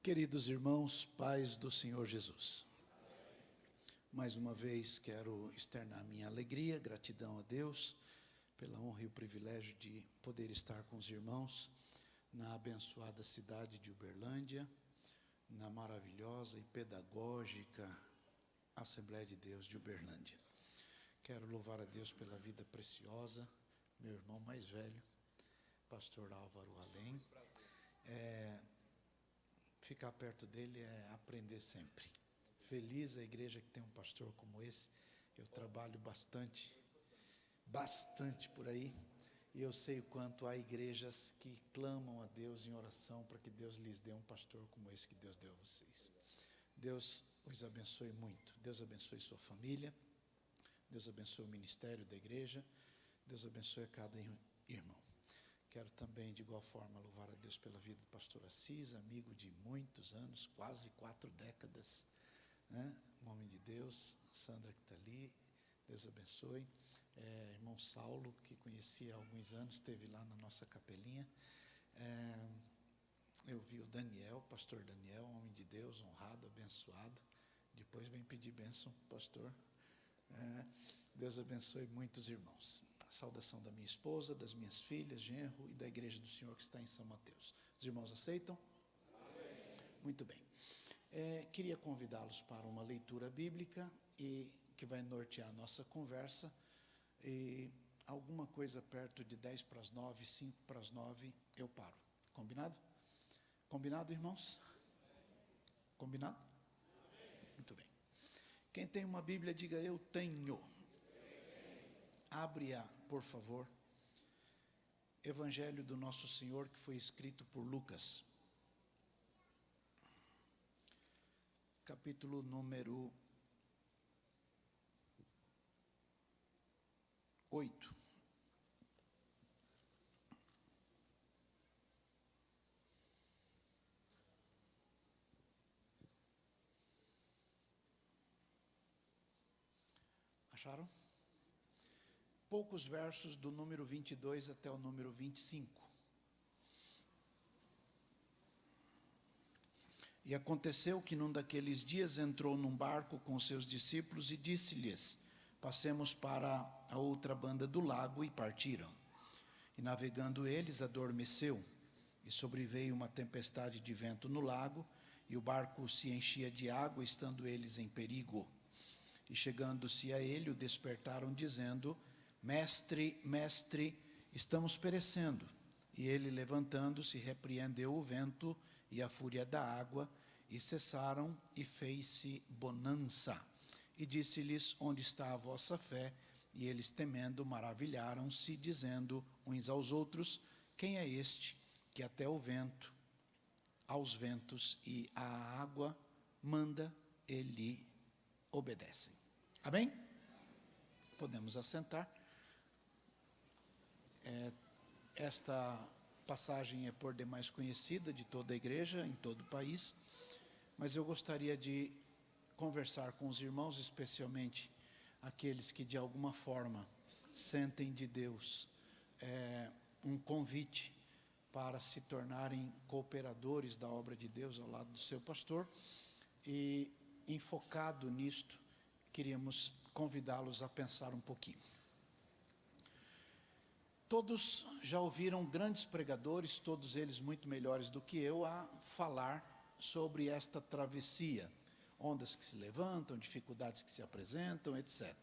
Queridos irmãos, paz do Senhor Jesus. Mais uma vez quero externar minha alegria, gratidão a Deus, pela honra e o privilégio de poder estar com os irmãos na abençoada cidade de Uberlândia, na maravilhosa e pedagógica Assembleia de Deus de Uberlândia. Quero louvar a Deus pela vida preciosa, meu irmão mais velho, pastor Álvaro Além. Ficar perto dele é aprender sempre. Feliz a igreja que tem um pastor como esse. Eu trabalho bastante por aí, e eu sei o quanto há igrejas que clamam a Deus em oração para que Deus lhes dê um pastor como esse que Deus deu a vocês. Deus os abençoe muito. Deus abençoe sua família. Deus abençoe o ministério da igreja. Deus abençoe a cada irmão. Quero também, de igual forma, louvar a Deus pela vida do pastor Assis, amigo de muitos anos, quase 4 décadas, né? Um homem de Deus. Sandra que está ali, Deus abençoe. Irmão Saulo, que conheci há alguns anos, esteve lá na nossa capelinha. Eu vi o Daniel, pastor Daniel, um homem de Deus, honrado, abençoado. Depois vem pedir bênção, pastor. Deus abençoe muitos irmãos. Saudação da minha esposa, das minhas filhas, genro e da igreja do Senhor que está em São Mateus. Os irmãos aceitam? Amém. Muito bem. Queria convidá-los para uma leitura bíblica e que vai nortear a nossa conversa. E alguma coisa perto de 10 para as 9, 5 para as 9, eu paro. Combinado? Combinado, irmãos? Combinado? Muito bem. Quem tem uma Bíblia, diga eu tenho. Abre-a, por favor. Evangelho do Nosso Senhor, que foi escrito por Lucas. Capítulo número 8. Acharam? Poucos versos do número 22 até o número 25. E aconteceu que num daqueles dias entrou num barco com seus discípulos e disse-lhes: passemos para a outra banda do lago, e partiram. E navegando eles, adormeceu, e sobreveio uma tempestade de vento no lago, e o barco se enchia de água, estando eles em perigo. E chegando-se a ele, o despertaram, dizendo: Mestre, mestre, estamos perecendo. E ele, levantando-se, repreendeu o vento e a fúria da água, e cessaram, e fez-se bonança. E disse-lhes: onde está a vossa fé? E eles, temendo, maravilharam-se, dizendo uns aos outros: quem é este que até o vento, aos ventos e à água manda, e lhe obedecem? Amém? Podemos assentar. Esta passagem é por demais conhecida de toda a igreja, em todo o país, mas eu gostaria de conversar com os irmãos, especialmente aqueles que de alguma forma sentem de Deus um convite para se tornarem cooperadores da obra de Deus ao lado do seu pastor, e enfocado nisto, queríamos convidá-los a pensar um pouquinho. Todos já ouviram grandes pregadores, todos eles muito melhores do que eu, a falar sobre esta travessia. Ondas que se levantam, dificuldades que se apresentam, etc.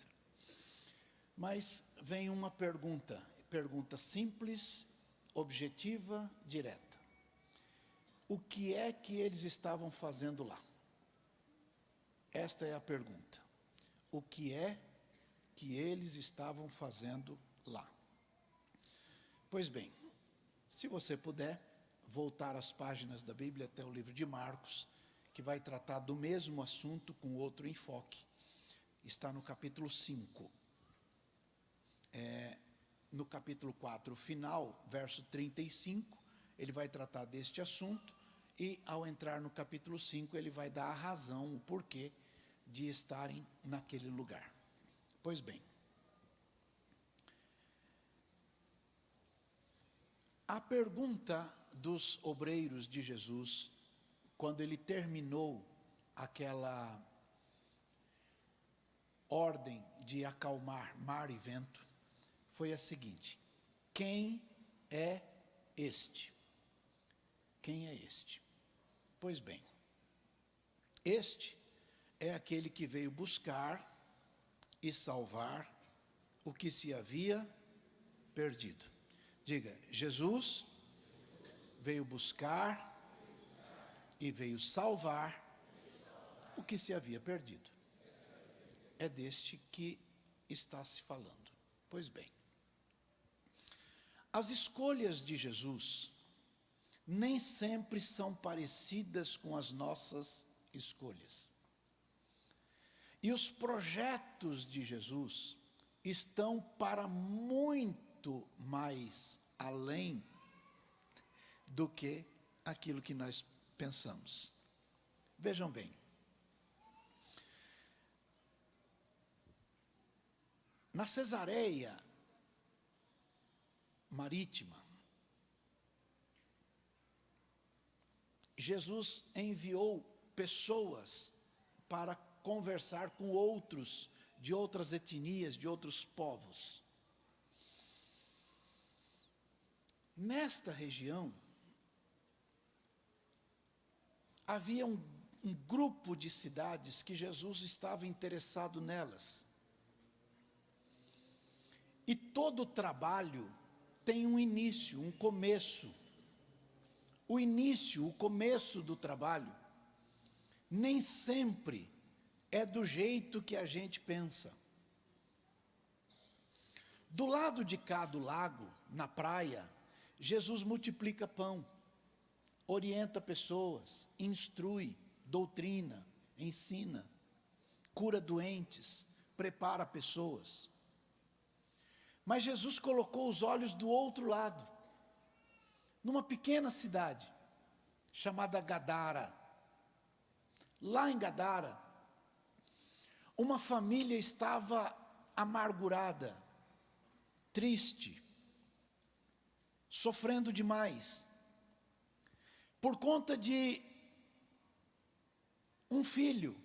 Mas vem uma pergunta simples, objetiva, direta. O que é que eles estavam fazendo lá? Esta é a pergunta. O que é que eles estavam fazendo lá? Pois bem, se você puder voltar às páginas da Bíblia até o livro de Marcos, que vai tratar do mesmo assunto com outro enfoque. Está no capítulo 5. No capítulo 4, final, verso 35, ele vai tratar deste assunto, e ao entrar no capítulo 5, ele vai dar a razão, o porquê de estarem naquele lugar. Pois bem, a pergunta dos obreiros de Jesus quando ele terminou aquela ordem de acalmar mar e vento, foi a seguinte: quem é este? Quem é este? Pois bem, este é aquele que veio buscar e salvar o que se havia perdido. Diga, Jesus veio buscar e veio salvar o que se havia perdido. É deste que está se falando. Pois bem, as escolhas de Jesus nem sempre são parecidas com as nossas escolhas. E os projetos de Jesus estão para muito mais além do que aquilo que nós pensamos. Vejam bem, na Cesareia Marítima, Jesus enviou pessoas para conversar com outros de outras etnias, de outros povos. Nesta região, havia um grupo de cidades que Jesus estava interessado nelas. E todo trabalho tem um início, um começo. O início, o começo do trabalho, nem sempre é do jeito que a gente pensa. Do lado de cá do lago, na praia, Jesus multiplica pão, orienta pessoas, instrui, doutrina, ensina, cura doentes, prepara pessoas. Mas Jesus colocou os olhos do outro lado, numa pequena cidade, chamada Gadara. Lá em Gadara, uma família estava amargurada, triste, sofrendo demais, por conta de um filho,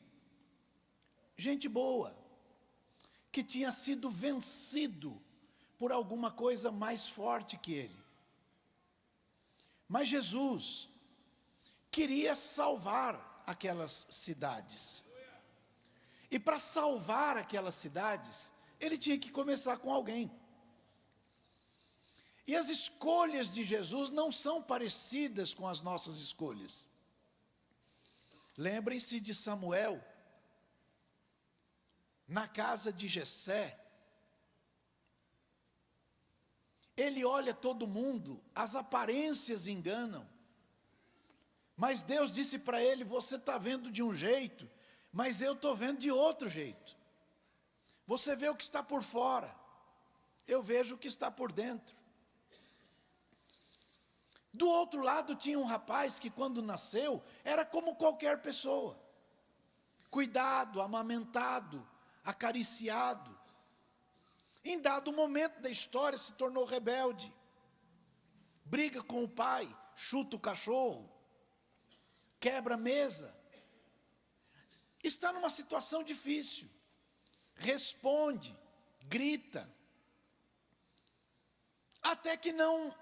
gente boa, que tinha sido vencido por alguma coisa mais forte que ele. Mas Jesus queria salvar aquelas cidades. E para salvar aquelas cidades, ele tinha que começar com alguém. E as escolhas de Jesus não são parecidas com as nossas escolhas. Lembrem-se de Samuel, na casa de Jessé. Ele olha todo mundo, as aparências enganam. Mas Deus disse para ele: você está vendo de um jeito, mas eu estou vendo de outro jeito. Você vê o que está por fora, eu vejo o que está por dentro. Do outro lado tinha um rapaz que, quando nasceu, era como qualquer pessoa. Cuidado, amamentado, acariciado. Em dado momento da história se tornou rebelde. Briga com o pai, chuta o cachorro, quebra a mesa. Está numa situação difícil. Responde, grita. Até que não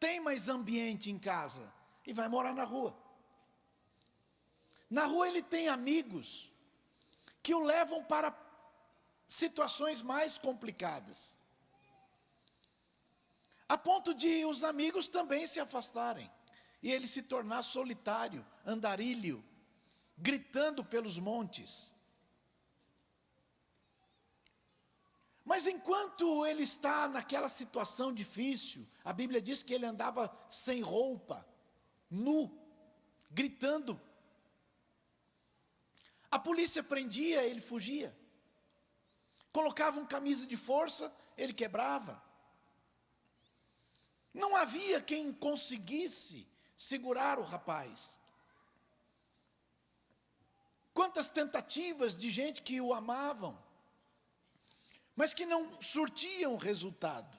tem mais ambiente em casa e vai morar na rua. Na rua ele tem amigos que o levam para situações mais complicadas, a ponto de os amigos também se afastarem e ele se tornar solitário, andarilho, gritando pelos montes. Mas enquanto ele está naquela situação difícil, a Bíblia diz que ele andava sem roupa, nu, gritando. A polícia prendia, ele fugia. Colocavam camisa de força, ele quebrava. Não havia quem conseguisse segurar o rapaz. Quantas tentativas de gente que o amavam, mas que não surtiam resultado.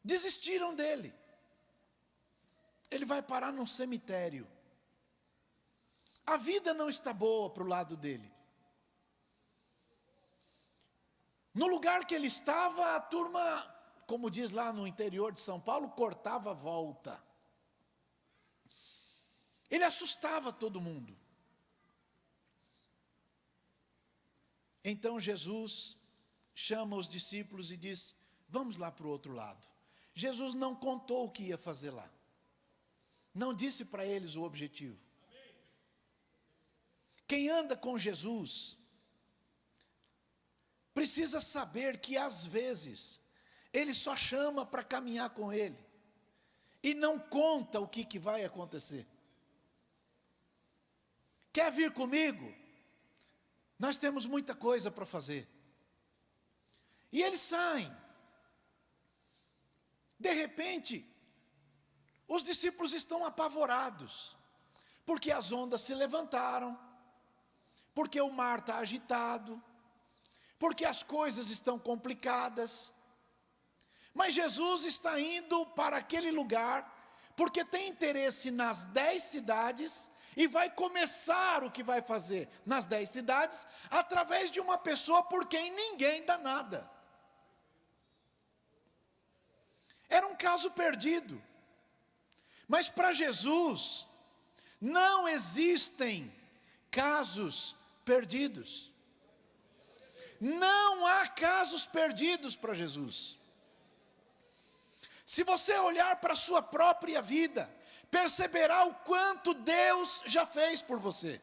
Desistiram dele. ele vai parar num cemitério. A vida não está boa para o lado dele. No lugar que ele estava, a turma, como diz lá no interior de São Paulo, cortava a volta. Ele assustava todo mundo. Então Jesus chama os discípulos e diz: vamos lá para o outro lado. Jesus não contou o que ia fazer lá. Não disse para eles o objetivo. Quem anda com Jesus precisa saber que às vezes ele só chama para caminhar com ele e não conta o que vai acontecer. Quer vir comigo? Nós temos muita coisa para fazer. E eles saem. De repente, os discípulos estão apavorados, porque as ondas se levantaram, porque o mar está agitado, porque as coisas estão complicadas. Mas Jesus está indo para aquele lugar, porque tem interesse nas 10 cidades, e vai começar o que vai fazer nas 10 cidades, através de uma pessoa por quem ninguém dá nada. Era um caso perdido. Mas para Jesus, não existem casos perdidos. Não há casos perdidos para Jesus. Se você olhar para a sua própria vida, perceberá o quanto Deus já fez por você.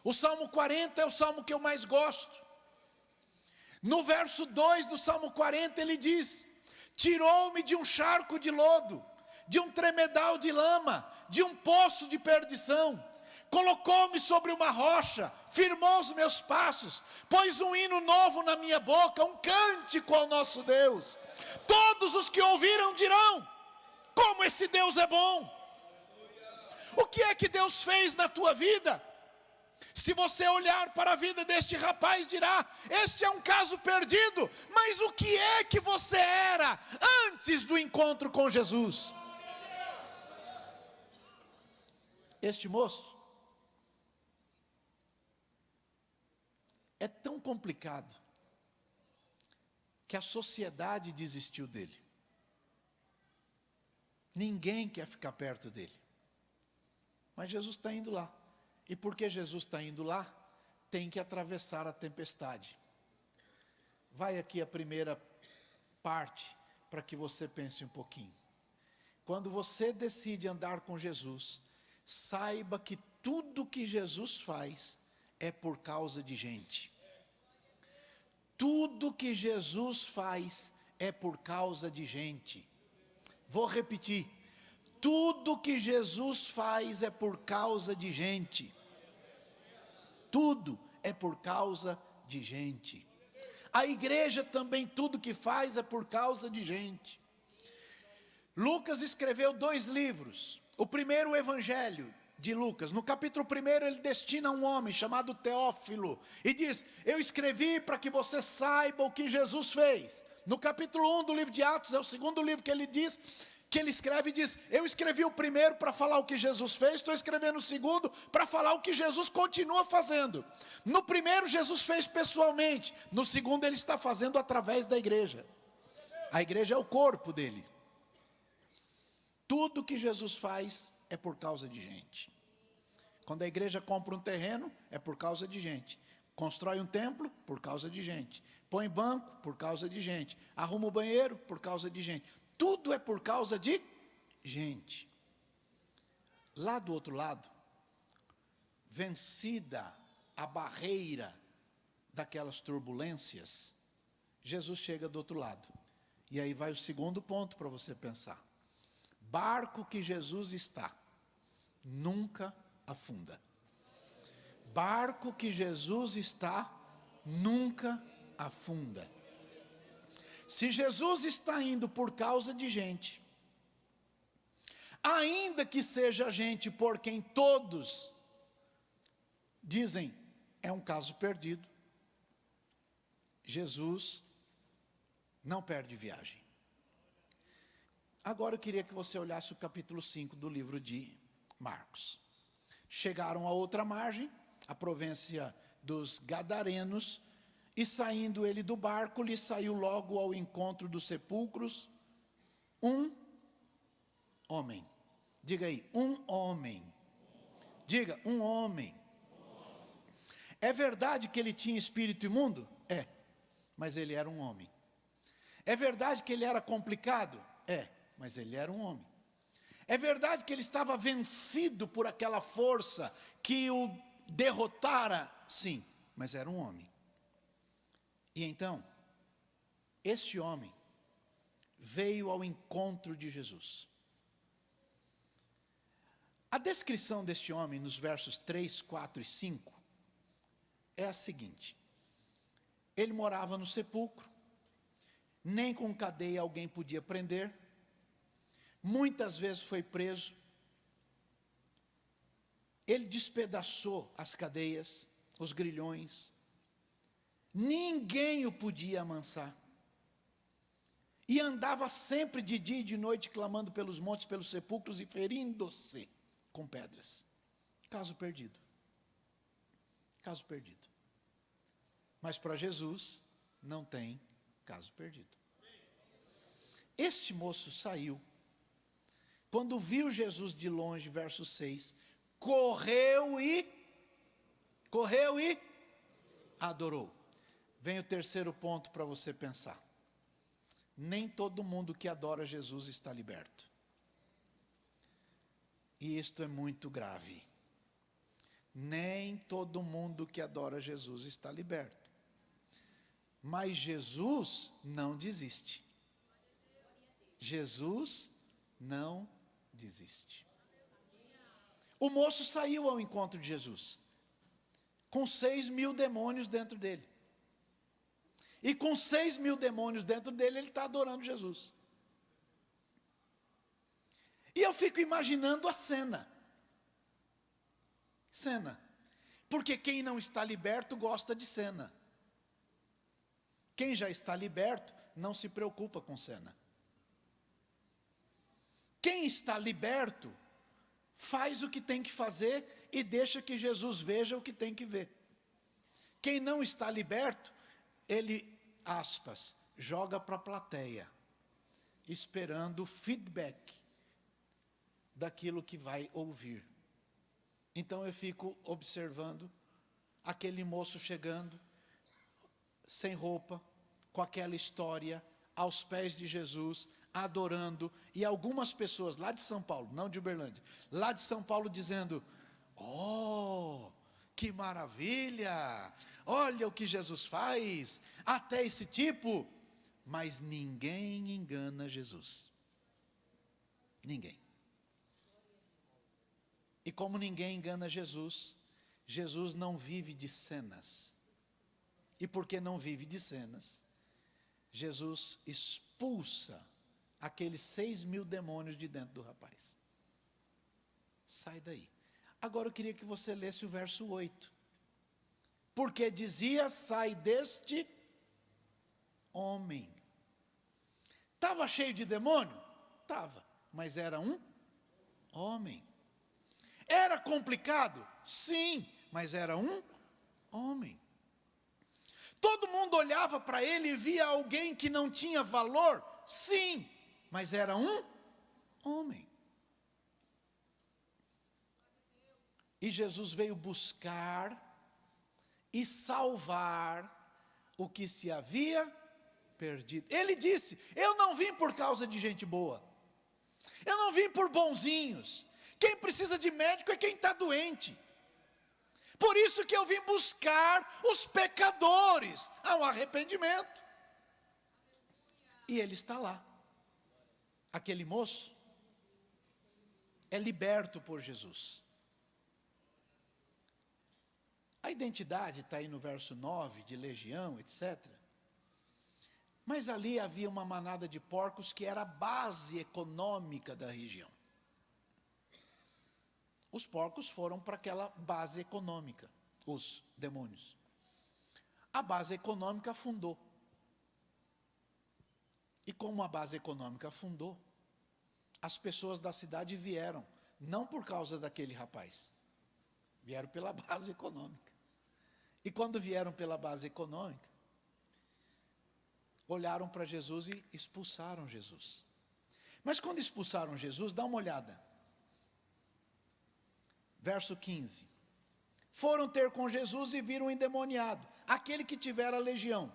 O Salmo 40 é o salmo que eu mais gosto. No verso 2 do Salmo 40 ele diz: tirou-me de um charco de lodo, de um tremedal de lama, de um poço de perdição, colocou-me sobre uma rocha, firmou os meus passos, pôs um hino novo na minha boca, um cântico ao nosso Deus. Todos os que ouviram dirão: como esse Deus é bom. O que é que Deus fez na tua vida? Se você olhar para a vida deste rapaz, dirá: este é um caso perdido. Mas o que é que você era antes do encontro com Jesus? Este moço é tão complicado que a sociedade desistiu dele. Ninguém quer ficar perto dele. Mas Jesus está indo lá. E porque Jesus está indo lá, tem que atravessar a tempestade. Vai aqui a primeira parte, para que você pense um pouquinho. Quando você decide andar com Jesus, saiba que tudo que Jesus faz é por causa de gente. Tudo que Jesus faz é por causa de gente. Vou repetir. Tudo que Jesus faz é por causa de gente. Tudo é por causa de gente. A igreja também, tudo que faz é por causa de gente. Lucas escreveu 2 livros. O primeiro, o Evangelho de Lucas. No capítulo 1 ele destina a um homem chamado Teófilo e diz: eu escrevi para que você saiba o que Jesus fez. No capítulo 1 do livro de Atos, é o segundo livro que ele diz, que ele escreve e diz: eu escrevi o primeiro para falar o que Jesus fez, estou escrevendo o segundo para falar o que Jesus continua fazendo. No primeiro Jesus fez pessoalmente, no segundo ele está fazendo através da igreja. A igreja é o corpo dele. Tudo que Jesus faz é por causa de gente. Quando a igreja compra um terreno, é por causa de gente. Constrói um templo, por causa de gente. Põe banco, por causa de gente. Arruma o banheiro, por causa de gente. Tudo é por causa de gente. Lá do outro lado, vencida a barreira daquelas turbulências, Jesus chega do outro lado. E aí vai o segundo ponto para você pensar. Barco que Jesus está, nunca afunda. Barco que Jesus está, nunca afunda. Se Jesus está indo por causa de gente, ainda que seja gente por quem todos dizem é um caso perdido, Jesus não perde viagem. Agora eu queria que você olhasse o capítulo 5 do livro de Marcos. Chegaram a outra margem, a província dos Gadarenos, e saindo ele do barco, lhe saiu logo ao encontro dos sepulcros um homem. Diga aí, um homem. Diga, um homem. É verdade que ele tinha espírito imundo? É, mas ele era um homem. É verdade que ele era complicado? É, mas ele era um homem. É verdade que ele estava vencido por aquela força que o derrotara? Sim, mas era um homem. E então, este homem veio ao encontro de Jesus. A descrição deste homem nos versos 3, 4 e 5 é a seguinte: ele morava no sepulcro, nem com cadeia alguém podia prender, muitas vezes foi preso, ele despedaçou as cadeias, os grilhões, ninguém o podia amansar, e andava sempre de dia e de noite clamando pelos montes, pelos sepulcros e ferindo-se com pedras. Caso perdido. Caso perdido. Mas para Jesus não tem caso perdido. Este moço saiu, quando viu Jesus de longe, verso 6, correu e adorou. Vem o terceiro ponto para você pensar. Nem todo mundo que adora Jesus está liberto. E isto é muito grave. Nem todo mundo que adora Jesus está liberto. Mas Jesus não desiste. Jesus não desiste. O moço saiu ao encontro de Jesus, com 6.000 demônios dentro dele. E com 6.000 demônios dentro dele, ele está adorando Jesus. E eu fico imaginando a cena. Porque quem não está liberto gosta de cena. Quem já está liberto não se preocupa com cena. Quem está liberto faz o que tem que fazer e deixa que Jesus veja o que tem que ver. Quem não está liberto, ele, aspas, joga para a plateia, esperando feedback daquilo que vai ouvir. Então eu fico observando aquele moço chegando, sem roupa, com aquela história, aos pés de Jesus, adorando, e algumas pessoas lá de São Paulo, não de Uberlândia, lá de São Paulo dizendo: oh, que maravilha, olha o que Jesus faz, até esse tipo. Mas ninguém engana Jesus. Ninguém. E como ninguém engana Jesus, Jesus não vive de cenas. E porque não vive de cenas, Jesus expulsa aqueles 6.000 demônios de dentro do rapaz. Sai daí. Agora eu queria que você lesse o verso 8. Porque dizia: sai deste homem. Estava cheio de demônio? Estava, mas era um homem. Era complicado? Sim, mas era um homem. Todo mundo olhava para ele e via alguém que não tinha valor? Sim, mas era um homem. E Jesus veio buscar e salvar o que se havia perdido. Ele disse: eu não vim por causa de gente boa, eu não vim por bonzinhos. Quem precisa de médico é quem está doente. Por isso que eu vim buscar os pecadores ao arrependimento. E ele está lá. Aquele moço é liberto por Jesus. A identidade está aí no verso 9, de legião, etc. Mas ali havia uma manada de porcos que era a base econômica da região. Os porcos foram para aquela base econômica, os demônios. A base econômica afundou. E como a base econômica afundou, as pessoas da cidade vieram, não por causa daquele rapaz, vieram pela base econômica. E quando vieram pela base econômica, olharam para Jesus e expulsaram Jesus. Mas quando expulsaram Jesus, dá uma olhada. Verso 15. Foram ter com Jesus e viram o endemoniado, aquele que tivera a legião.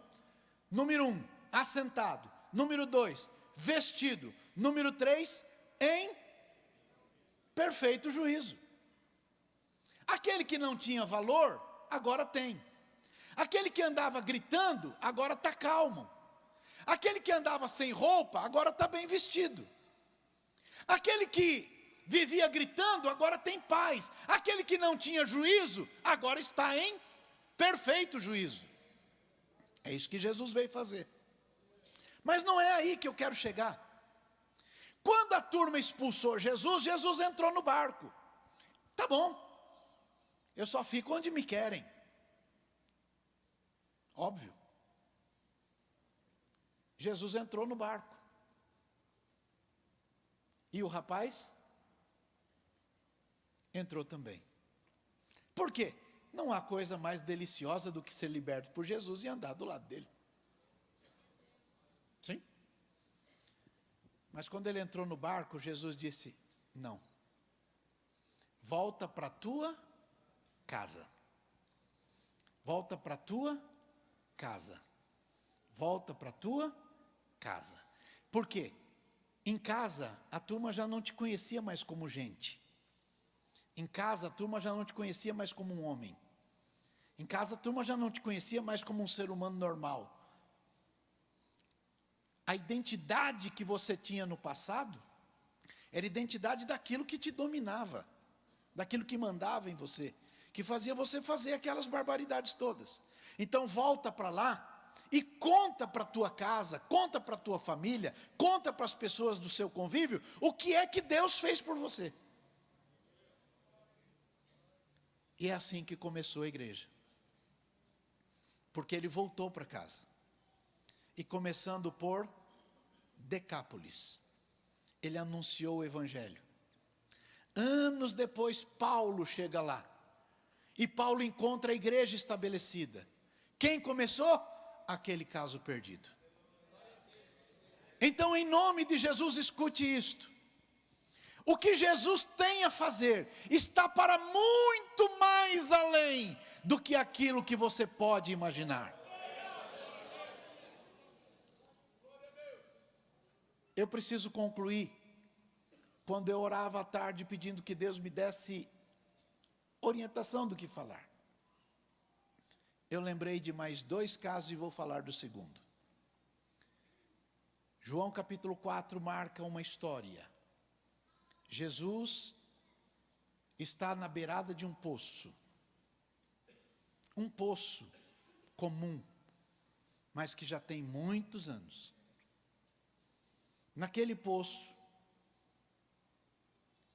Número 1, assentado. Número 2, vestido. Número 3, em perfeito juízo. Aquele que não tinha valor, agora tem. Aquele que andava gritando, agora está calmo. Aquele que andava sem roupa, agora está bem vestido. Aquele que vivia gritando, agora tem paz. Aquele que não tinha juízo, agora está em perfeito juízo. É isso que Jesus veio fazer. Mas não é aí que eu quero chegar. Quando a turma expulsou Jesus, Jesus entrou no barco. Tá bom, eu só fico onde me querem. Óbvio. Jesus entrou no barco. E o rapaz entrou também. Por quê? Não há coisa mais deliciosa do que ser liberto por Jesus e andar do lado dele. Sim? Mas quando ele entrou no barco, Jesus disse: não. Volta para a tua casa. Volta para a tua casa. Volta para a tua casa. Por quê? Em casa, a turma já não te conhecia mais como gente. Em casa, a turma já não te conhecia mais como um homem. Em casa, a turma já não te conhecia mais como um ser humano normal. A identidade que você tinha no passado era a identidade daquilo que te dominava, daquilo que mandava em você, que fazia você fazer aquelas barbaridades todas. Então volta para lá e conta para a tua casa, conta para a tua família, conta para as pessoas do seu convívio o que é que Deus fez por você. E é assim que começou a igreja. Porque ele voltou para casa. E começando por Decápolis, ele anunciou o evangelho. Anos depois, Paulo chega lá. E Paulo encontra a igreja estabelecida. Quem começou? Aquele caso perdido. Então, em nome de Jesus, escute isto. O que Jesus tem a fazer está para muito mais além do que aquilo que você pode imaginar. Eu preciso concluir. Quando eu orava à tarde pedindo que Deus me desse orientação do que falar, eu lembrei de mais 2 casos e vou falar do segundo. João capítulo 4 marca uma história. Jesus está na beirada de um poço comum, mas que já tem muitos anos. Naquele poço,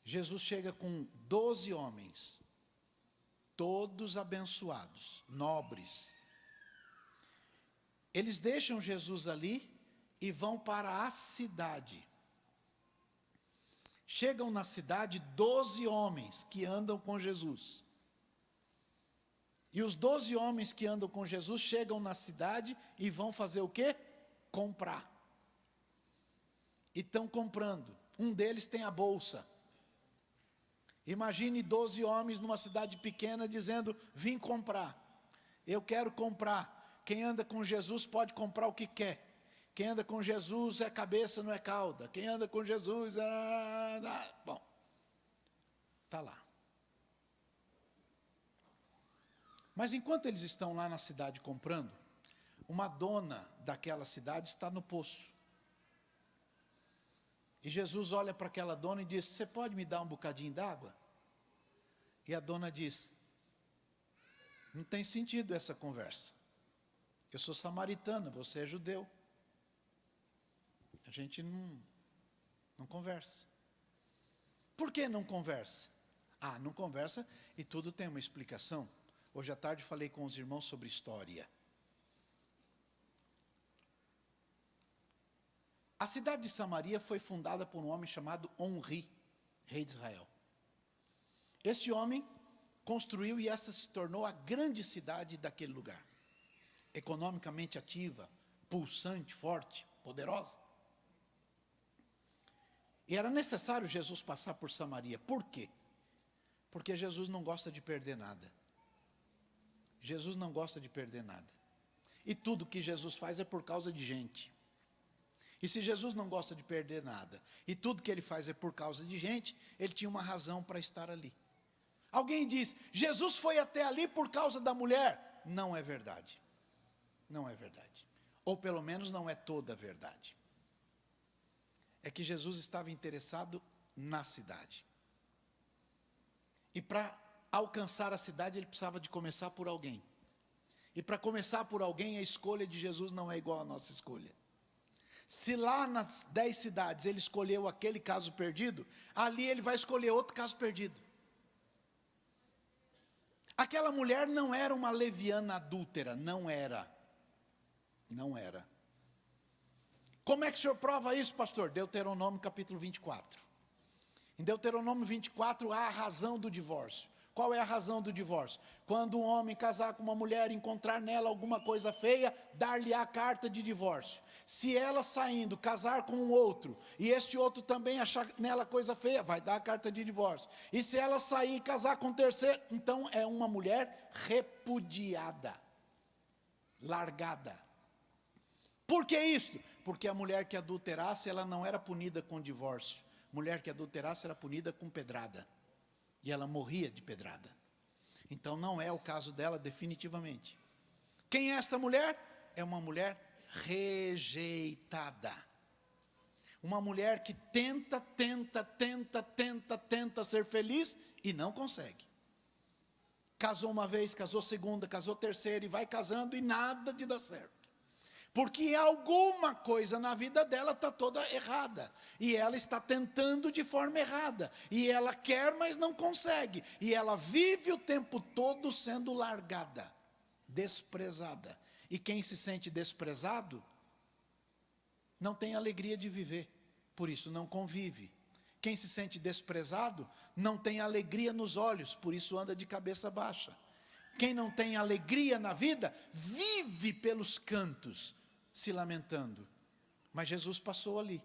Jesus chega com 12 homens, todos abençoados, nobres. Eles deixam Jesus ali e vão para a cidade. Chegam na cidade 12 homens que andam com Jesus. E os 12 homens que andam com Jesus chegam na cidade e vão fazer o quê? Comprar. E estão comprando. Um deles tem a bolsa. Imagine 12 homens numa cidade pequena dizendo: vim comprar. Eu quero comprar. Quem anda com Jesus pode comprar o que quer. Quem anda com Jesus é cabeça, não é cauda. Quem anda com Jesus é... Bom, está lá. Mas enquanto eles estão lá na cidade comprando, uma dona daquela cidade está no poço. E Jesus olha para aquela dona e diz: você pode me dar um bocadinho d'água? E a dona diz: não tem sentido essa conversa. Eu sou samaritana, você é judeu. A gente não conversa. Por que não conversa? Não conversa e tudo tem uma explicação. Hoje à tarde falei com os irmãos sobre história. A cidade de Samaria foi fundada por um homem chamado Onri, rei de Israel. Este homem construiu e essa se tornou a grande cidade daquele lugar. Economicamente ativa, pulsante, forte, poderosa. E era necessário Jesus passar por Samaria. Por quê? Porque Jesus não gosta de perder nada. Jesus não gosta de perder nada. E tudo que Jesus faz é por causa de gente. E se Jesus não gosta de perder nada, e tudo que ele faz é por causa de gente, ele tinha uma razão para estar ali. Alguém diz, Jesus foi até ali por causa da mulher. Não é verdade. Não é verdade. Ou pelo menos não é toda a verdade. É que Jesus estava interessado na cidade. E para alcançar a cidade, ele precisava de começar por alguém. E para começar por alguém, a escolha de Jesus não é igual à nossa escolha. Se lá nas 10 cidades ele escolheu aquele caso perdido, ali ele vai escolher outro caso perdido. Aquela mulher não era uma leviana adúltera, não era. Não era. Como é que o senhor prova isso, pastor? Deuteronômio capítulo 24. Em Deuteronômio 24 há a razão do divórcio. Qual é a razão do divórcio? Quando um homem casar com uma mulher, encontrar nela alguma coisa feia, dar-lhe a carta de divórcio. Se ela saindo, casar com um outro, e este outro também achar nela coisa feia, vai dar a carta de divórcio. E se ela sair e casar com um terceiro, então é uma mulher repudiada, largada. Por que isso? Porque a mulher que adulterasse, ela não era punida com divórcio. Mulher que adulterasse era punida com pedrada. E ela morria de pedrada. Então não é o caso dela definitivamente. Quem é esta mulher? É uma mulher rejeitada. Uma mulher que tenta ser feliz e não consegue. Casou uma vez, casou segunda, casou terceira e vai casando e nada de dar certo. Porque alguma coisa na vida dela está toda errada. E ela está tentando de forma errada. E ela quer, mas não consegue. E ela vive o tempo todo sendo largada, desprezada. E quem se sente desprezado, não tem alegria de viver. Por isso não convive. Quem se sente desprezado, não tem alegria nos olhos. Por isso anda de cabeça baixa. Quem não tem alegria na vida, vive pelos cantos, se lamentando. Mas Jesus passou ali.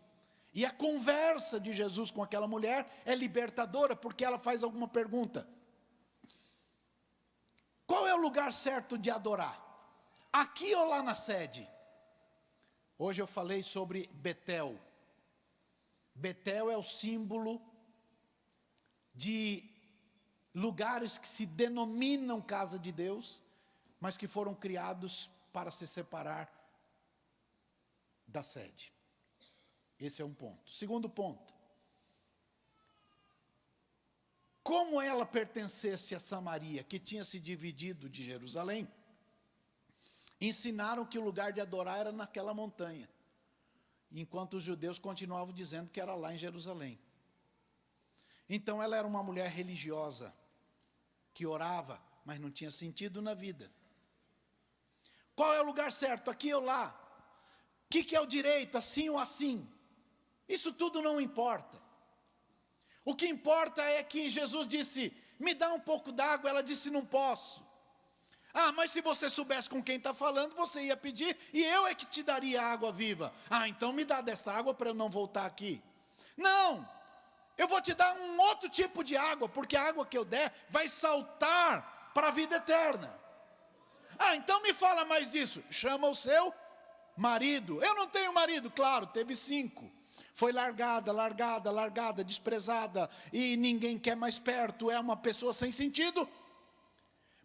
E a conversa de Jesus com aquela mulher é libertadora, porque ela faz alguma pergunta. Qual é o lugar certo de adorar? Aqui ou lá na sede? Hoje eu falei sobre Betel. Betel é o símbolo de lugares que se denominam casa de Deus, mas que foram criados para se separar da sede. Esse é um ponto. Segundo ponto. Como ela pertencesse a Samaria, que tinha se dividido de Jerusalém, ensinaram que o lugar de adorar era naquela montanha, enquanto os judeus continuavam dizendo que era lá em Jerusalém. Então ela era uma mulher religiosa, que orava, mas não tinha sentido na vida. Qual é o lugar certo, aqui ou lá? O que é o direito, assim ou assim? Isso tudo não importa. O que importa é que Jesus disse, me dá um pouco d'água, ela disse, não posso. Ah, mas se você soubesse com quem está falando, você ia pedir, e eu é que te daria água viva. Ah, então me dá desta água para eu não voltar aqui. Não, eu vou te dar um outro tipo de água, porque a água que eu der vai saltar para a vida eterna. Ah, então me fala mais disso. Chama o seu marido. Eu não tenho marido, claro, teve 5. Foi largada, desprezada, e ninguém quer mais perto, é uma pessoa sem sentido.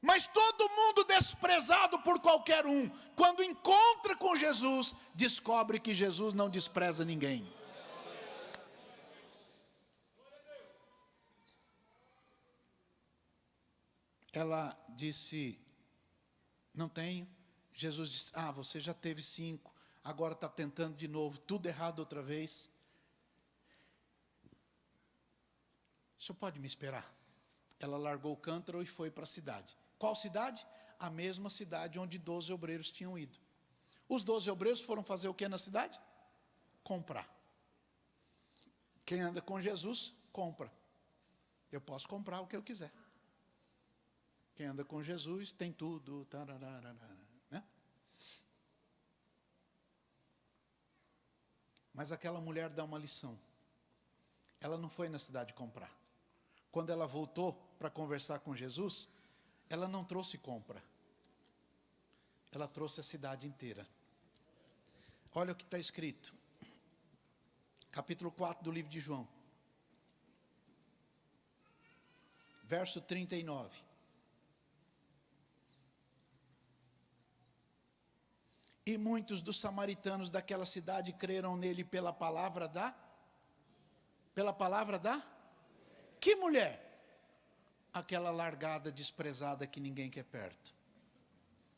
Mas todo mundo desprezado por qualquer um, quando encontra com Jesus, descobre que Jesus não despreza ninguém. Ela disse, não tenho. Jesus disse, você já teve 5, agora está tentando de novo, tudo errado outra vez. O senhor pode me esperar? Ela largou o cântaro e foi para a cidade. Qual cidade? A mesma cidade onde 12 obreiros tinham ido. Os 12 obreiros foram fazer o que na cidade? comprar. Quem anda com Jesus, compra. Eu posso comprar o que eu quiser. Quem anda com Jesus tem tudo. Né? Mas aquela mulher dá uma lição. Ela não foi na cidade comprar. Quando ela voltou para conversar com Jesus, ela não trouxe compra. Ela trouxe a cidade inteira. Olha o que está escrito. Capítulo 4 do livro de João. Verso 39. E muitos dos samaritanos daquela cidade creram nele pela palavra da... Que mulher? Aquela largada, desprezada que ninguém quer perto.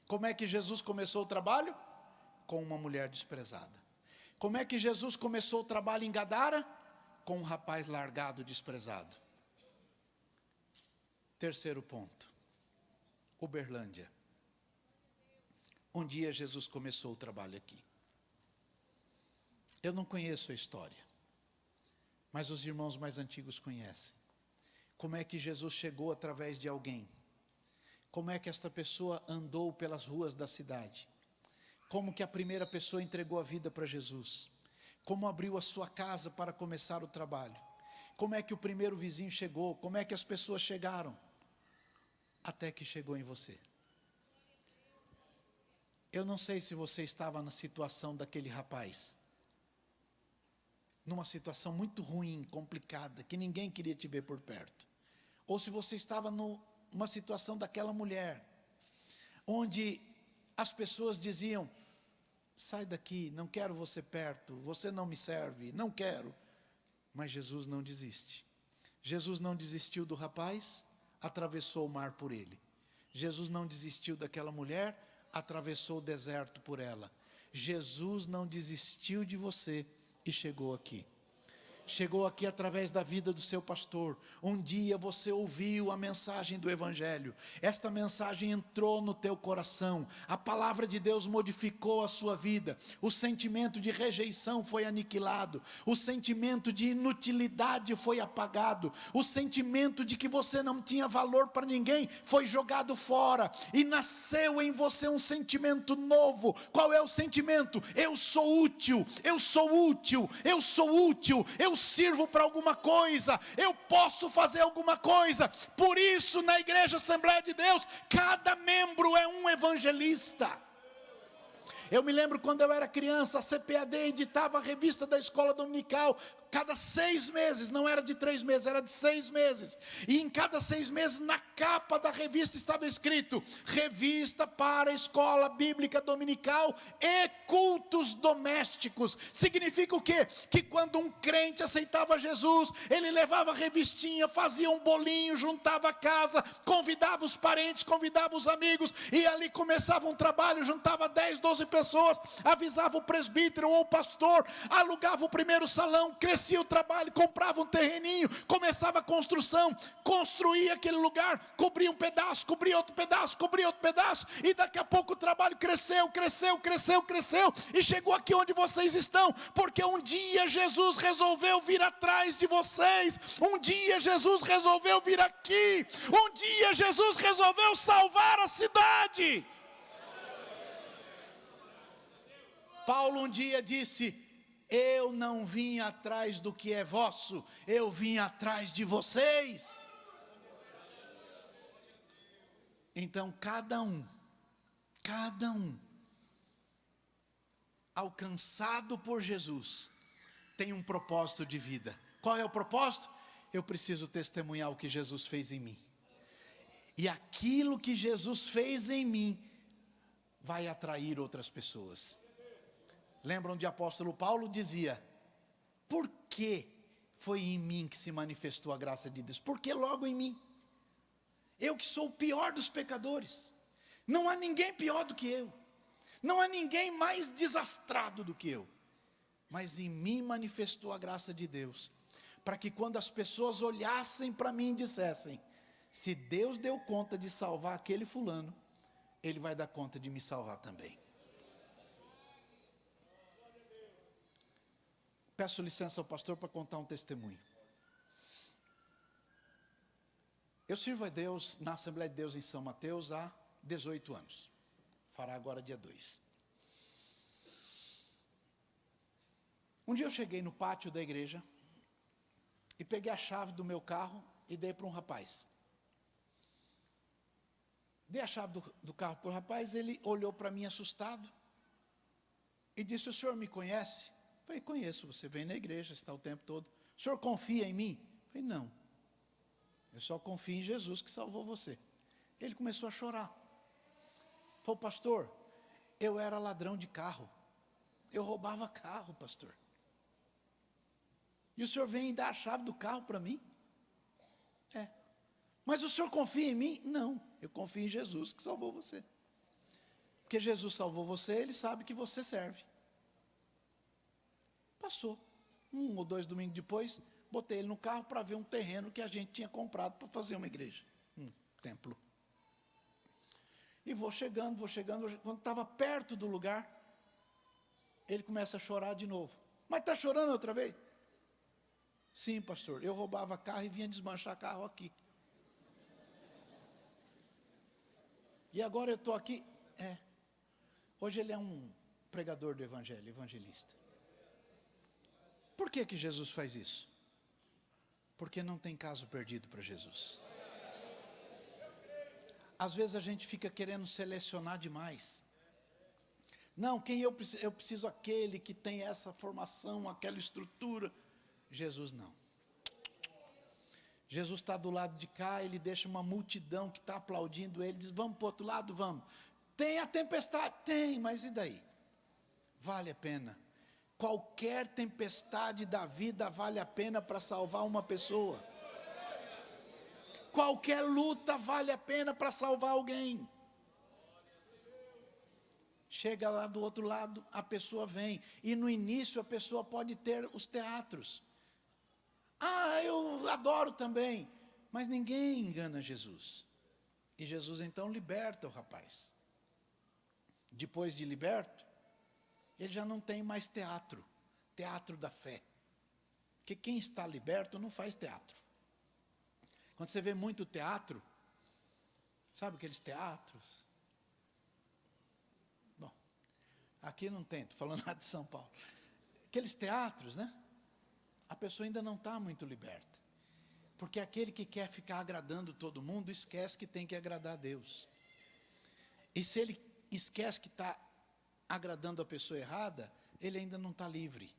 Como é que Jesus começou o trabalho? Com uma mulher desprezada. Como é que Jesus começou o trabalho em Gadara? Com um rapaz largado, desprezado. Terceiro ponto. Uberlândia. Um dia Jesus começou o trabalho aqui. Eu não conheço a história, mas os irmãos mais antigos conhecem. Como é que Jesus chegou através de alguém? Como é que esta pessoa andou pelas ruas da cidade? Como que a primeira pessoa entregou a vida para Jesus? Como abriu a sua casa para começar o trabalho? Como é que o primeiro vizinho chegou? Como é que as pessoas chegaram? Até que chegou em você. Eu não sei se você estava na situação daquele rapaz. Numa situação muito ruim, complicada, que ninguém queria te ver por perto. Ou se você estava numa situação daquela mulher, onde as pessoas diziam, sai daqui, não quero você perto, você não me serve, não quero. Mas Jesus não desiste. Jesus não desistiu do rapaz, atravessou o mar por ele. Jesus não desistiu daquela mulher, atravessou o deserto por ela. Jesus não desistiu de você e chegou aqui. Chegou aqui através da vida do seu pastor. Um dia você ouviu a mensagem do Evangelho. Esta mensagem entrou no teu coração. A palavra de Deus modificou a sua vida. O sentimento de rejeição foi aniquilado. O sentimento de inutilidade foi apagado. O sentimento de que você não tinha valor para ninguém foi jogado fora. E nasceu em você um sentimento novo. Qual é o sentimento? Eu sou útil, eu sou útil, eu sou útil, eu sirvo para alguma coisa, eu posso fazer alguma coisa. Por isso, na Igreja Assembleia de Deus, cada membro é um evangelista. Eu me lembro quando eu era criança, a CPAD editava a revista da escola dominical, cada 6 meses, não era de 3 meses, era de 6 meses. E em cada 6 meses, na capa da revista estava escrito, Revista para a Escola Bíblica Dominical e Cultos Domésticos. Significa o quê? Que quando um crente aceitava Jesus, ele levava a revistinha, fazia um bolinho, juntava a casa, convidava os parentes, convidava os amigos, e ali começava um trabalho, juntava 10, 12 pessoas, avisava o presbítero ou o pastor, alugava o primeiro salão, crescia o trabalho, comprava um terreninho, começava a construção, construía aquele lugar, cobria um pedaço, cobria outro pedaço, cobria outro pedaço, e daqui a pouco o trabalho cresceu, e chegou aqui onde vocês estão, porque um dia Jesus resolveu vir atrás de vocês, um dia Jesus resolveu vir aqui, um dia Jesus resolveu salvar a cidade. Paulo um dia disse, eu não vim atrás do que é vosso, eu vim atrás de vocês. Então cada um, alcançado por Jesus, tem um propósito de vida. Qual é o propósito? Eu preciso testemunhar o que Jesus fez em mim. E aquilo que Jesus fez em mim, vai atrair outras pessoas. Lembram de apóstolo Paulo? Dizia, por que foi em mim que se manifestou a graça de Deus? Por que logo em mim? Eu que sou o pior dos pecadores. Não há ninguém pior do que eu. Não há ninguém mais desastrado do que eu. Mas em mim manifestou a graça de Deus. Para que quando as pessoas olhassem para mim e dissessem, se Deus deu conta de salvar aquele fulano, Ele vai dar conta de me salvar também. Peço licença ao pastor para contar um testemunho. Eu sirvo a Deus na Assembleia de Deus em São Mateus há 18 anos. Fará agora dia 2. Um dia eu cheguei no pátio da igreja e peguei a chave do meu carro e dei para um rapaz. Dei a chave do carro para o rapaz, ele olhou para mim assustado e disse: o senhor me conhece? Eu falei: conheço, você vem na igreja, está o tempo todo. O senhor confia em mim? Eu falei: não, eu só confio em Jesus que salvou você. Ele começou a chorar. Falei: pastor, eu era ladrão de carro, eu roubava carro, pastor. E o senhor vem dar a chave do carro para mim? É. Mas o senhor confia em mim? Não, eu confio em Jesus que salvou você. Porque Jesus salvou você, Ele sabe que você serve. Passou. 1 ou 2 domingos depois, botei ele no carro para ver um terreno que a gente tinha comprado para fazer uma igreja, um templo. E vou chegando, quando estava perto do lugar, ele começa a chorar de novo. Mas está chorando outra vez? Sim, pastor, eu roubava carro e vinha desmanchar carro aqui. E agora eu estou aqui. Hoje ele é um pregador do evangelho, evangelista. Por que Jesus faz isso? Porque não tem caso perdido para Jesus. Às vezes a gente fica querendo selecionar demais. Não, quem eu preciso aquele que tem essa formação, aquela estrutura. Jesus não. Jesus está do lado de cá, Ele deixa uma multidão que está aplaudindo Ele, diz: vamos para o outro lado, vamos. Tem a tempestade? Tem, mas e daí? Vale a pena. Qualquer tempestade da vida vale a pena para salvar uma pessoa. Qualquer luta vale a pena para salvar alguém. Chega lá do outro lado, a pessoa vem. E no início a pessoa pode ter os teatros. Eu adoro também. Mas ninguém engana Jesus. E Jesus então liberta o rapaz. Depois de liberto, ele já não tem mais teatro da fé. Porque quem está liberto não faz teatro. Quando você vê muito teatro, sabe aqueles teatros? Bom, aqui não tem, estou falando lá de São Paulo. Aqueles teatros, né? A pessoa ainda não está muito liberta. Porque aquele que quer ficar agradando todo mundo, esquece que tem que agradar a Deus. E se ele esquece que está agradando a pessoa errada, ele ainda não está livre.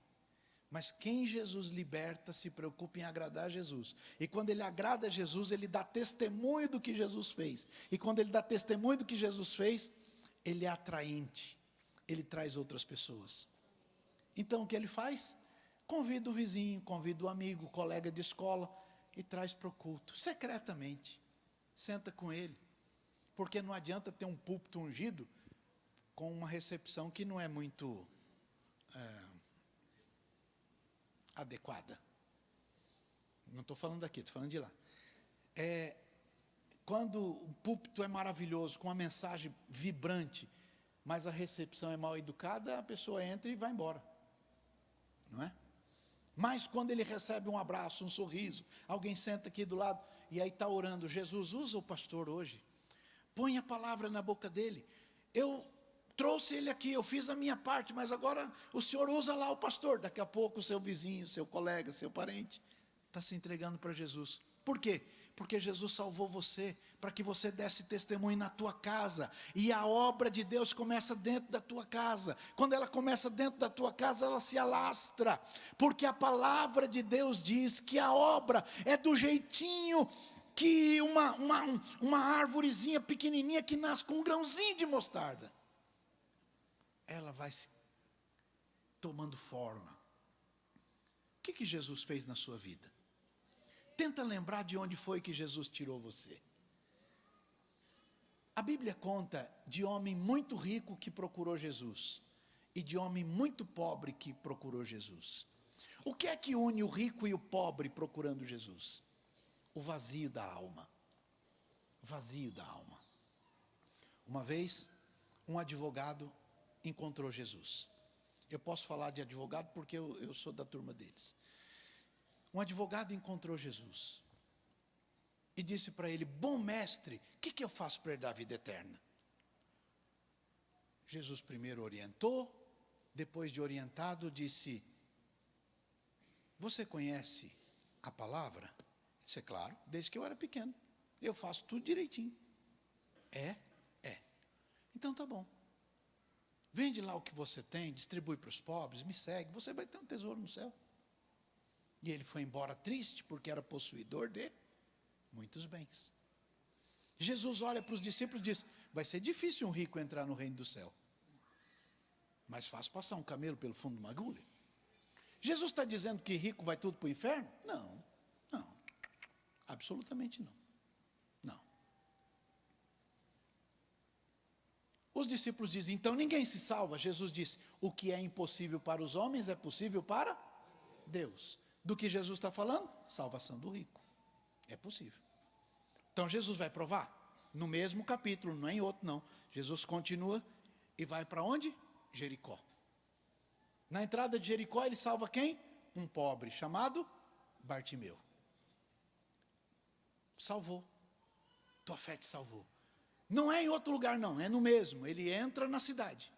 Mas quem Jesus liberta se preocupa em agradar a Jesus. E quando ele agrada a Jesus, ele dá testemunho do que Jesus fez. E quando ele dá testemunho do que Jesus fez, ele é atraente. Ele traz outras pessoas. Então o que ele faz? Convida o vizinho, convida o amigo, o colega de escola e traz para o culto, secretamente. Senta com ele. Porque não adianta ter um púlpito ungido com uma recepção que não é muito adequada. Não estou falando daqui, estou falando de lá. Quando o púlpito é maravilhoso, com uma mensagem vibrante, mas a recepção é mal educada, a pessoa entra e vai embora. Não é? Mas quando ele recebe um abraço, um sorriso, alguém senta aqui do lado e aí está orando: Jesus, usa o pastor hoje. Põe a palavra na boca dele. Eu trouxe ele aqui, eu fiz a minha parte, mas agora o senhor usa lá o pastor. Daqui a pouco o seu vizinho, seu colega, seu parente está se entregando para Jesus. Por quê? Porque Jesus salvou você, para que você desse testemunho na tua casa. E a obra de Deus começa dentro da tua casa. Quando ela começa dentro da tua casa, ela se alastra. Porque a palavra de Deus diz que a obra é do jeitinho que uma árvorezinha pequenininha que nasce com um grãozinho de mostarda. Ela vai se tomando forma. O que Jesus fez na sua vida? Tenta lembrar de onde foi que Jesus tirou você. A Bíblia conta de homem muito rico que procurou Jesus e de homem muito pobre que procurou Jesus. O que é que une o rico e o pobre procurando Jesus? O vazio da alma. O vazio da alma. Uma vez, um advogado encontrou Jesus. Eu posso falar de advogado porque eu sou da turma deles. Um advogado encontrou Jesus e disse para ele: bom mestre, o que eu faço para herdar a vida eterna? Jesus primeiro orientou, depois de orientado disse: você conhece a palavra? Isso é claro, desde que eu era pequeno, eu faço tudo direitinho. É. Então tá bom, vende lá o que você tem, distribui para os pobres, me segue, você vai ter um tesouro no céu. E ele foi embora triste, porque era possuidor de muitos bens. Jesus olha para os discípulos e diz: vai ser difícil um rico entrar no reino do céu, mas faz passar um camelo pelo fundo de uma agulha. Jesus está dizendo que rico vai tudo para o inferno? Não, absolutamente não. Os discípulos dizem: então ninguém se salva. Jesus disse: o que é impossível para os homens é possível para Deus. Do que Jesus está falando? Salvação do rico. É possível. Então Jesus vai provar? No mesmo capítulo, não é em outro não. Jesus continua e vai para onde? Jericó. Na entrada de Jericó ele salva quem? Um pobre chamado Bartimeu. Salvou. Tua fé te salvou. Não é em outro lugar não, é no mesmo. Ele entra na cidade,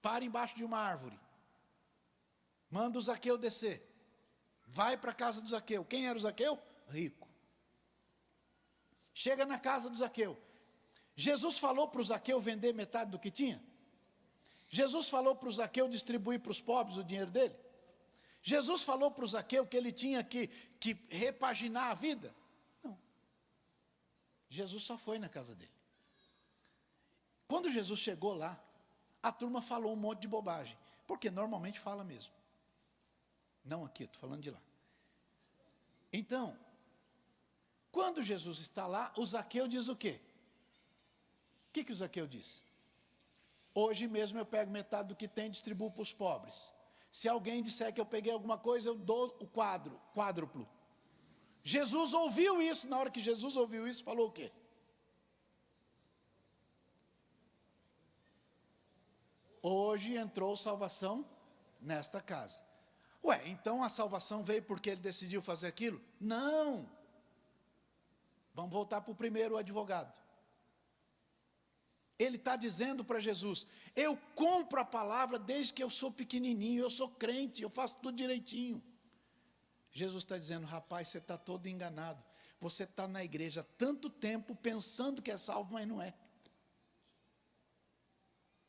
para embaixo de uma árvore, manda o Zaqueu descer, vai para a casa do Zaqueu. Quem era o Zaqueu? Rico. Chega na casa do Zaqueu. Jesus falou para o Zaqueu vender metade do que tinha? Jesus falou para o Zaqueu distribuir para os pobres o dinheiro dele? Jesus falou para o Zaqueu que ele tinha que repaginar a vida? Não. Jesus só foi na casa dele. Quando Jesus chegou lá, a turma falou um monte de bobagem, porque normalmente fala mesmo. Não aqui, estou falando de lá. Então, quando Jesus está lá, o Zaqueu diz o quê? O que o Zaqueu disse? Hoje mesmo eu pego metade do que tem e distribuo para os pobres. Se alguém disser que eu peguei alguma coisa, eu dou o quádruplo. Jesus ouviu isso. Na hora que Jesus ouviu isso, falou o quê? Hoje entrou salvação nesta casa. Ué, então a salvação veio porque ele decidiu fazer aquilo? Não. Vamos voltar para o primeiro advogado. Ele está dizendo para Jesus: eu compro a palavra desde que eu sou pequenininho, eu sou crente, eu faço tudo direitinho. Jesus está dizendo: rapaz, você está todo enganado. Você está na igreja há tanto tempo pensando que é salvo, mas não é.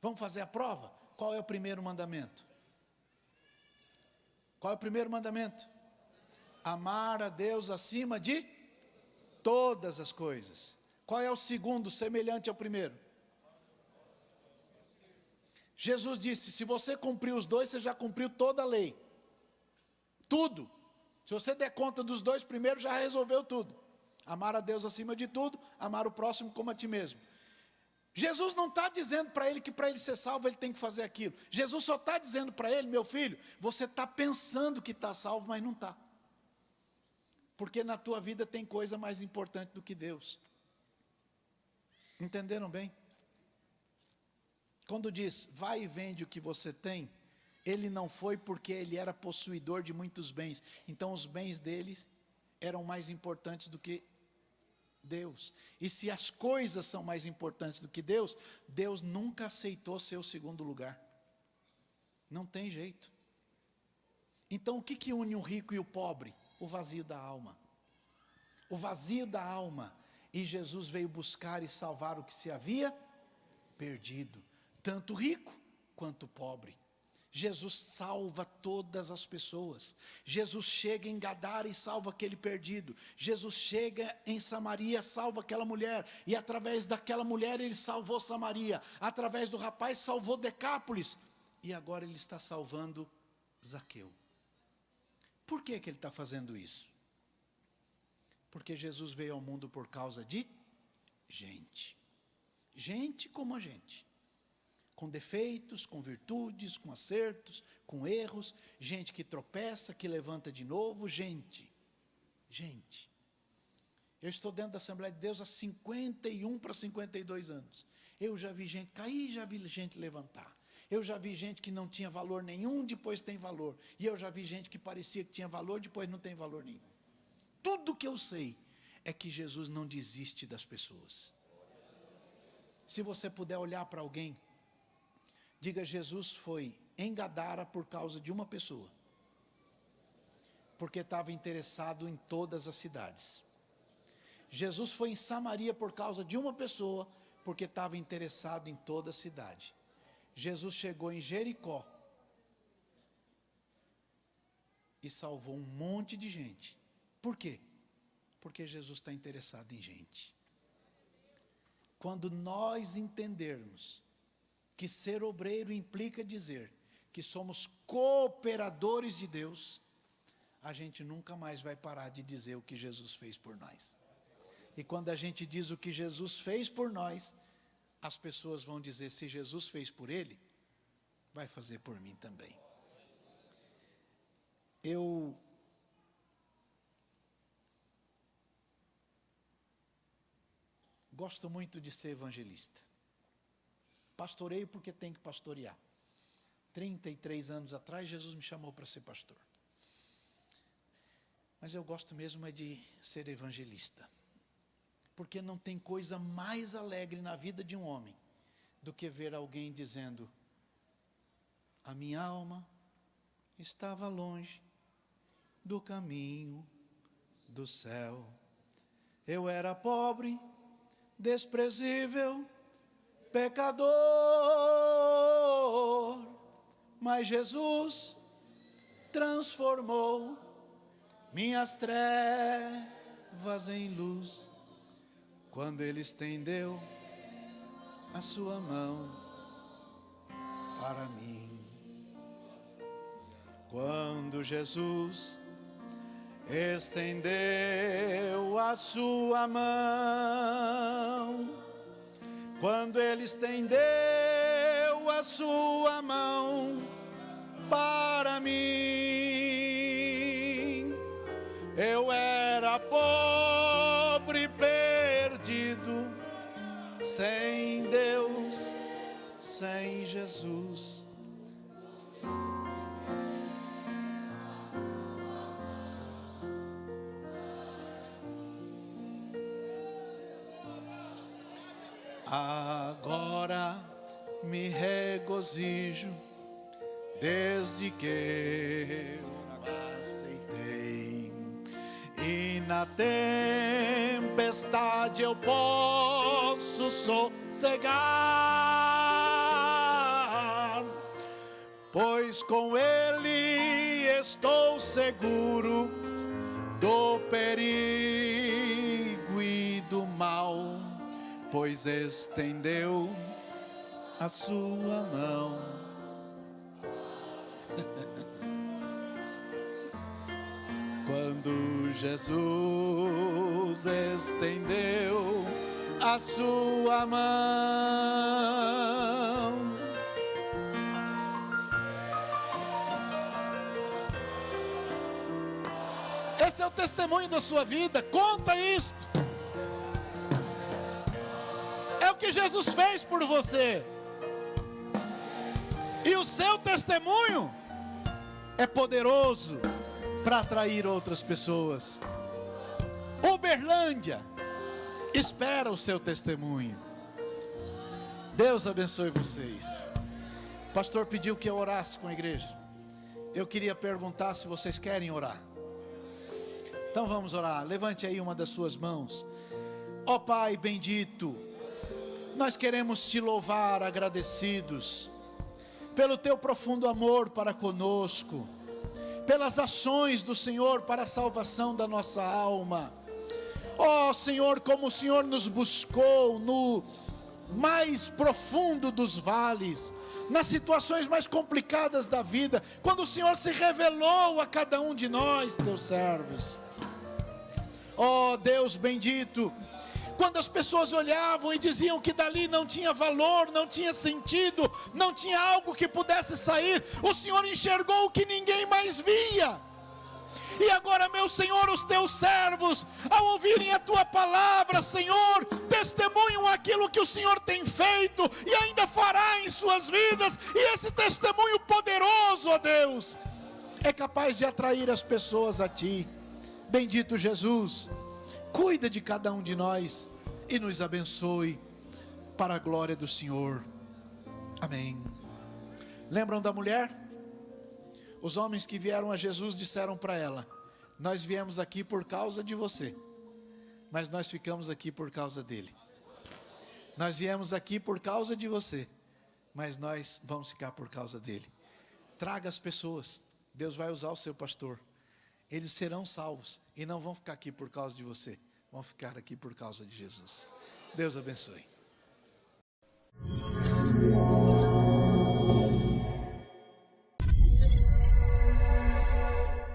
Vamos fazer a prova? Qual é o primeiro mandamento? Qual é o primeiro mandamento? Amar a Deus acima de todas as coisas. Qual é o segundo, semelhante ao primeiro? Jesus disse: se você cumprir os dois, você já cumpriu toda a lei. Tudo. Se você der conta dos dois primeiros, já resolveu tudo. Amar a Deus acima de tudo, amar o próximo como a ti mesmo. Jesus não está dizendo para ele que para ele ser salvo ele tem que fazer aquilo. Jesus só está dizendo para ele: meu filho, você está pensando que está salvo, mas não está. Porque na tua vida tem coisa mais importante do que Deus. Entenderam bem? Quando diz, vai e vende o que você tem, ele não foi porque ele era possuidor de muitos bens. Então os bens dele eram mais importantes do que Deus. E se as coisas são mais importantes do que Deus, Deus nunca aceitou ser o segundo lugar. Não tem jeito. Então o que une o rico e o pobre? O vazio da alma. O vazio da alma. E Jesus veio buscar e salvar o que se havia perdido. Tanto o rico quanto o pobre. Jesus salva todas as pessoas. Jesus chega em Gadara e salva aquele perdido. Jesus chega em Samaria, salva aquela mulher. E através daquela mulher ele salvou Samaria. Através do rapaz salvou Decápolis. E agora ele está salvando Zaqueu. Por que ele está fazendo isso? Porque Jesus veio ao mundo por causa de gente. Gente como a gente. Com defeitos, com virtudes, com acertos, com erros, gente que tropeça, que levanta de novo, gente. Eu estou dentro da Assembleia de Deus há 51 para 52 anos. Eu já vi gente cair, já vi gente levantar. Eu já vi gente que não tinha valor nenhum, depois tem valor. E eu já vi gente que parecia que tinha valor, depois não tem valor nenhum. Tudo que eu sei é que Jesus não desiste das pessoas. Se você puder olhar para alguém, diga: Jesus foi em Gadara por causa de uma pessoa, porque estava interessado em todas as cidades. Jesus foi em Samaria por causa de uma pessoa, porque estava interessado em toda a cidade. Jesus chegou em Jericó e salvou um monte de gente. Por quê? Porque Jesus está interessado em gente. Quando nós entendermos que ser obreiro implica dizer que somos cooperadores de Deus, a gente nunca mais vai parar de dizer o que Jesus fez por nós. E quando a gente diz o que Jesus fez por nós, as pessoas vão dizer: se Jesus fez por ele, vai fazer por mim também. Eu gosto muito de ser evangelista. Pastoreio porque tem que pastorear. 33 anos atrás, Jesus me chamou para ser pastor. Mas eu gosto mesmo é de ser evangelista. Porque não tem coisa mais alegre na vida de um homem do que ver alguém dizendo: a minha alma estava longe do caminho do céu. Eu era pobre, desprezível, pecador, mas Jesus transformou minhas trevas em luz, quando Ele estendeu a sua mão para mim. Quando Jesus estendeu a sua mão, quando Ele estendeu a sua mão para mim, eu era pobre, perdido, sem Deus, sem Jesus. Agora me regozijo, desde que eu aceitei, e na tempestade eu posso sossegar, pois com Ele estou seguro do perigo e do mal, pois estendeu a sua mão. Quando Jesus estendeu a sua mão, esse é o testemunho da sua vida. Conta isto. É o que Jesus fez por você. E o seu testemunho é poderoso para atrair outras pessoas. Uberlândia espera o seu testemunho. Deus abençoe vocês. O pastor pediu que eu orasse com a igreja. Eu queria perguntar se vocês querem orar. Então vamos orar. Levante aí uma das suas mãos. Ó Pai bendito, nós queremos te louvar agradecidos pelo teu profundo amor para conosco, pelas ações do Senhor para a salvação da nossa alma. Ó Senhor, como o Senhor nos buscou no mais profundo dos vales, nas situações mais complicadas da vida, quando o Senhor se revelou a cada um de nós, teus servos. Ó Deus bendito, quando as pessoas olhavam e diziam que dali não tinha valor, não tinha sentido, não tinha algo que pudesse sair, o Senhor enxergou o que ninguém mais via. E agora, meu Senhor, os teus servos, ao ouvirem a tua palavra, Senhor, testemunham aquilo que o Senhor tem feito e ainda fará em suas vidas. E esse testemunho poderoso, ó Deus, é capaz de atrair as pessoas a Ti. Bendito Jesus, cuida de cada um de nós e nos abençoe para a glória do Senhor. Amém. Lembram da mulher? Os homens que vieram a Jesus disseram para ela: nós viemos aqui por causa de você, mas nós ficamos aqui por causa dele. Nós viemos aqui por causa de você, mas nós vamos ficar por causa dele. Traga as pessoas. Deus vai usar o seu pastor. Eles serão salvos e não vão ficar aqui por causa de você, vão ficar aqui por causa de Jesus. Deus abençoe.